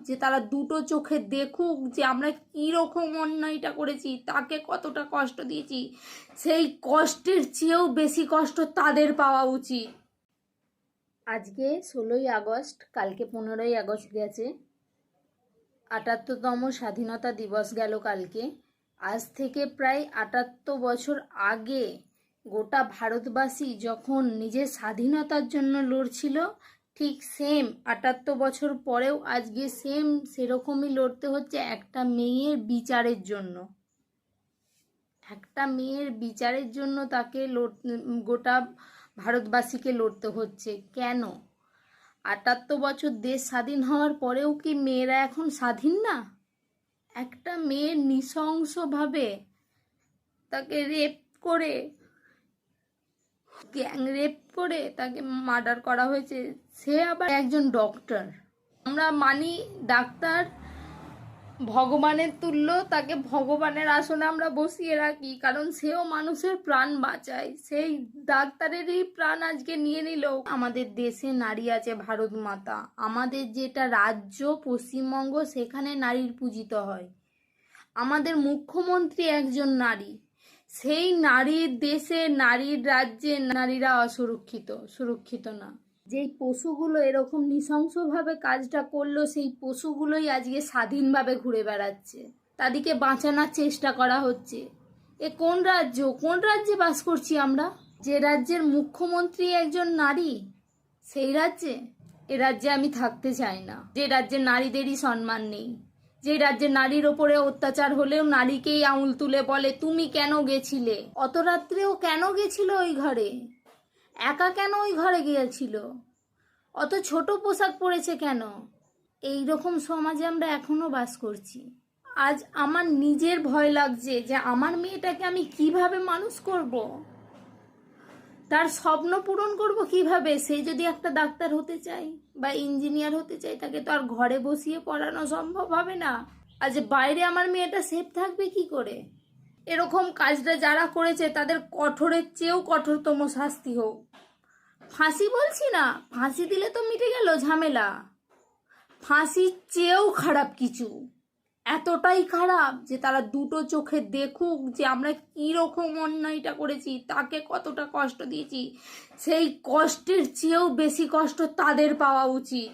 যে তারা দুটো চোখে দেখুক যে আমরা কীরকম অন্যায়টা করেছি, তাকে কতটা কষ্ট দিয়েছি, সেই কষ্টের চেয়েও বেশি কষ্ট তাদের পাওয়া উচিত। আজকে 16ই আগস্ট, কালকে 15ই আগস্ট গেছে, 78তম স্বাধীনতা দিবস গেল কালকে। আজ থেকে প্রায় 78 বছর আগে গোটা ভারতবাসী যখন নিজের স্বাধীনতার জন্য লড়ছিল, ঠিক সেম 78 বছর পরেও আজকে সেরকমই লড়তে হচ্ছে একটা মেয়ের বিচারের জন্য। একটা মেয়ের বিচারের জন্য তাকে গোটা ভারতবাসীকে লড়তে হচ্ছে। কেন? 78 বছর দেশ স্বাধীন হওয়ার পরেও কি মেয়েরা এখন স্বাধীন না? একটা মেয়ের নৃশংসভাবে তাকে গ্যাং রেপ করে তাকে মার্ডার করা হয়েছে। সে আবার একজন ডক্টর। আমরা মানি ডাক্তার ভগবানের তুল্য, তাকে ভগবানের আসনে আমরা বসিয়ে রাখি, কারণ সেও মানুষের প্রাণ বাঁচায়। সেই ডাক্তারেরই প্রাণ আজকে নিয়ে নিল। আমাদের দেশে নারী আছে ভারত মাতা। আমাদের যেটা রাজ্য পশ্চিমবঙ্গ, সেখানে নারীর পূজিত হয়। আমাদের মুখ্যমন্ত্রী একজন নারী। সেই নারীর দেশে, নারীর রাজ্যে নারীরা সুরক্ষিত না। যেই পশুগুলো এরকম নৃশংসভাবে কাজটা করলো, সেই পশুগুলোই আজকে স্বাধীনভাবে ঘুরে বেড়াচ্ছে, তাদেরকে বাঁচানোর চেষ্টা করা হচ্ছে। এ কোন রাজ্য? কোন রাজ্যে বাস করছি আমরা? যে রাজ্যের মুখ্যমন্ত্রী একজন নারী, সেই রাজ্যে? এ রাজ্যে আমি থাকতে চাই না। যে রাজ্যে নারীদেরই সম্মান নেই, যে রাজ্যে নারীর ওপরে অত্যাচার হলেও নারীকেই আঙুল তুলে বলে তুমি কেন গেছিলে, অত রাত্রেও কেন গেছিল ওই ঘরে, একা কেন ওই ঘরে গিয়েছিল, অত ছোট পোশাক পরেছে কেন? এই রকম সমাজে আমরা এখনো বাস করছি। আজ আমার নিজের ভয় লাগছে যে আমার মেয়েটাকে আমি কিভাবে মানুষ করব, তার স্বপ্ন পূরণ করব কিভাবে। সে যদি একটা ডাক্তার হতে চায় বা ইঞ্জিনিয়ার হতে চায়, তাকে তো আর ঘরে বসিয়ে পড়ানো সম্ভব হবে না। আজ বাইরে আমার মেয়েটা সেফ থাকবে কি করে? এরকম কাজটা যারা করেছে তাদের কঠোরের চেয়েও কঠোরতম শাস্তি হোক। ফাঁসি বলছি না, ফাঁসি দিলে তো মিটে গেল ঝামেলা। ফাঁসির চেয়েও খারাপ কিছু, এতটাই খারাপ যে তারা দুটো চোখে দেখুক যে আমরা কীরকম অন্যায়টা করেছি, তাকে কতটা কষ্ট দিয়েছি, সেই কষ্টের চেয়েও বেশি কষ্ট তাদের পাওয়া উচিত।